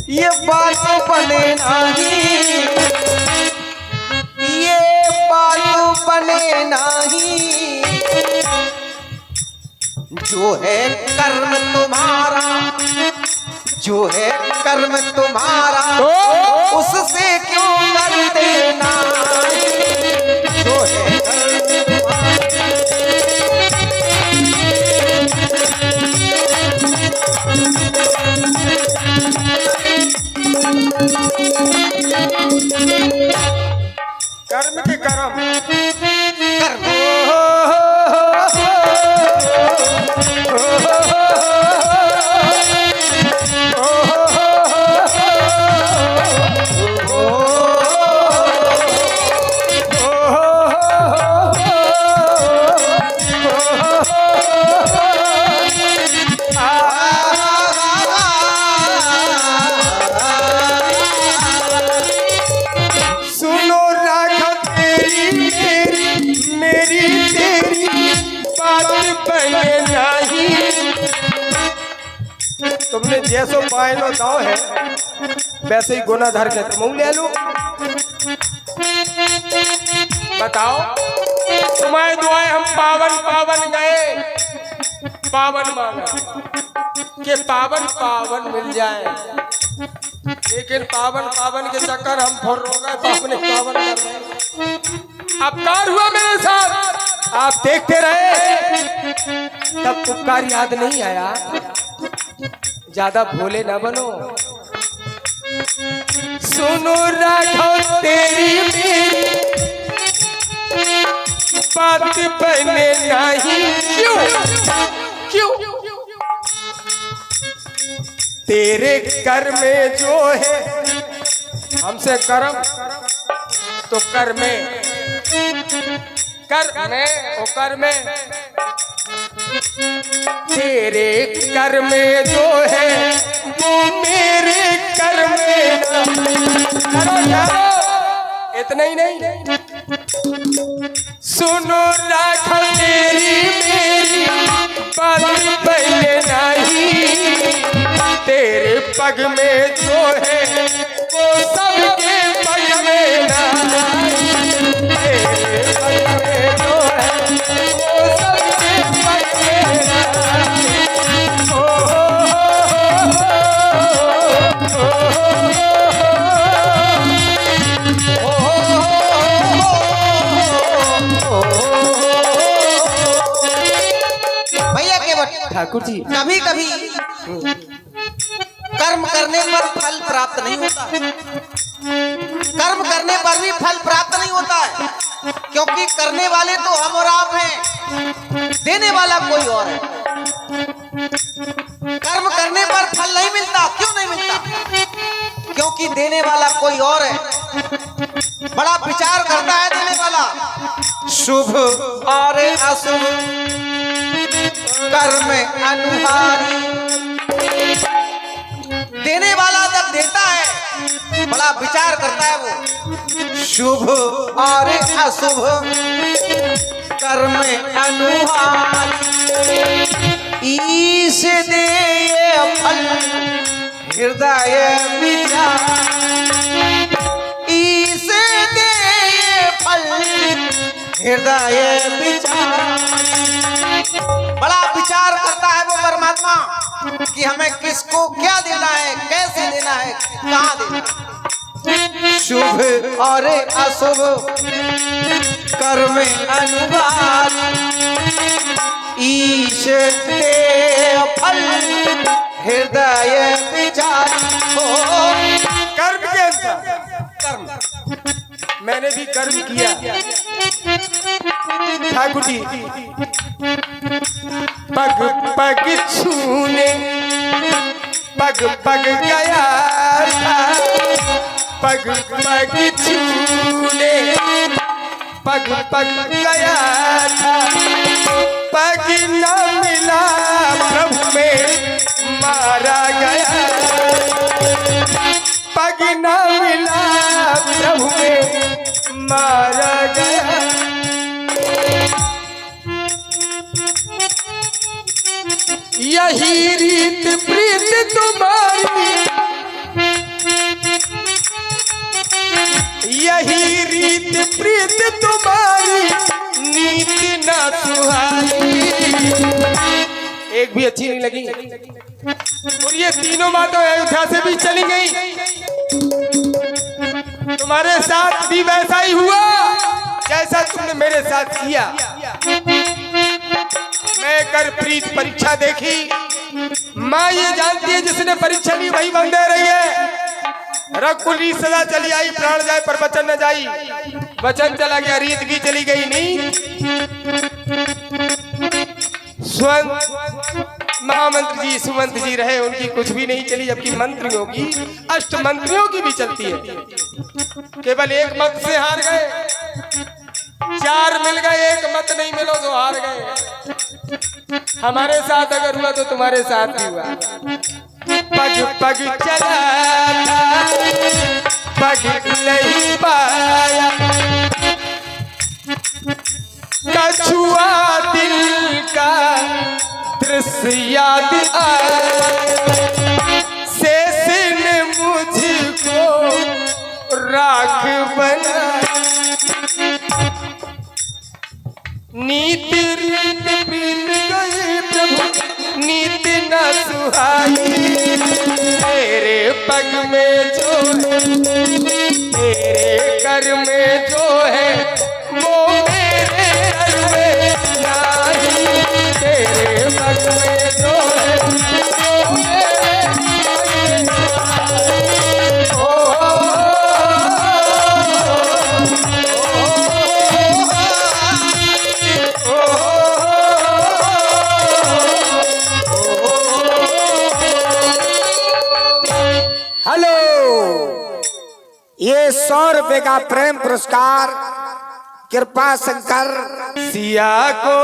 ये बात बने नहीं, ये बात बने नहीं। जो है कर्म तुम्हारा, जो है कर्म तुम्हारा, उससे क्यों कर देना। जो है कर्म के कर्म तुमने जैसो पायलो दाव है वैसे ही गुना धर के तुम ले लो। बताओ तुम्हारे दुआएं हम पावन पावन गए, पावन मांगा कि पावन पावन मिल जाए, लेकिन पावन पावन के चक्कर हम फुर हो गए, पावन पावन कर रहे। अपकार हुआ मेरे साथ, आप देखते रहे, तब उपकार याद नहीं आया। ज्यादा भोले न बनो। सुनो राघव तेरी मेरी बात बने नहीं। क्यों क्यों तेरे कर में जो है हमसे कर्म, तो कर में ओ कर में तेरे कर में जो है वो मेरे कर में। करो यारो, इतना ही नहीं। सुनो राघव तेरी मेरी बात बने नहीं। तेरे पग में जो है वो सबके पग में नहीं। तेरे पग में जो है वो सबके पग में नहीं। भैया केवट ठाकुर जी, कभी कभी कर्म करने पर फल प्राप्त नहीं होता, कर्म करने पर भी फल प्राप्त नहीं होता है, क्योंकि करने वाले तो हम और आप हैं, देने वाला कोई और है। कर्म करने पर फल नहीं मिलता, क्यों नहीं मिलता? क्योंकि देने वाला कोई और है, बड़ा विचार करता है देने वाला। शुभ और अशुभ कर्म अनुहारी, देने वाला जब देता है बड़ा विचार करता है वो। शुभ और अशुभ कर्म अनुहारी, ईश दे फल हृदय विचार। ईश दे फल हृदय विचार, बड़ा विचार करता है वो परमात्मा कि हमें किसको क्या देना है, कैसे देना है, कहाँ देना है। शुभ और अशुभ कर्म अनुहारी, ईश दे फल हृदय विचार। कर्म के अनुसार कर्म, मैंने भी कर्म किया ठाकुर जी। पग पग छूने पग पग गया था, पग पग छूने पग पग गया था। पग न मिला प्रभु में मारा गया, पग न मिला प्रभु में मारा गया। यही रीत प्रीत तुम्हारी नीति न सुहाई। एक भी अच्छी नहीं लगी और ये तीनों बातें अयोध्या से भी चली गई। तुम्हारे साथ भी वैसा ही हुआ जैसा तुमने मेरे साथ किया। मैं कर प्रीत परीक्षा देखी, माँ ये जानती है जिसने परीक्षा ली वही बन दे रही है। रघुकुली सदा चली आई, प्राण जाए पर वचन न जाई। वचन चला गया, रीत भी चली गई। नहीं महामंत्री जी सुमंत जी रहे, उनकी कुछ भी नहीं चली, जबकि मंत्रियों की, अष्ट मंत्रियों की भी चलती है। केवल एक मत से हार गए, 4 मिल गए, एक मत नहीं मिलो तो हार गए। हमारे साथ अगर हुआ तो तुम्हारे साथ भी हुआ। पग पग चला था, पग नहीं पाया, कछुआ दिल का दृश्य याद आया। शेष ने मुझको राख बना, नीति रीत बीत गई प्रभु, नीति न सुहाई। तेरे पग में जो है, तेरे कर में जो है, वो मेरे घर में नहीं। तेरे पग में जो है, वो मेरे घर में नहीं। ओ हेलो, ये 100 रुपए का प्रेम पुरस्कार कृपा शंकर सिया को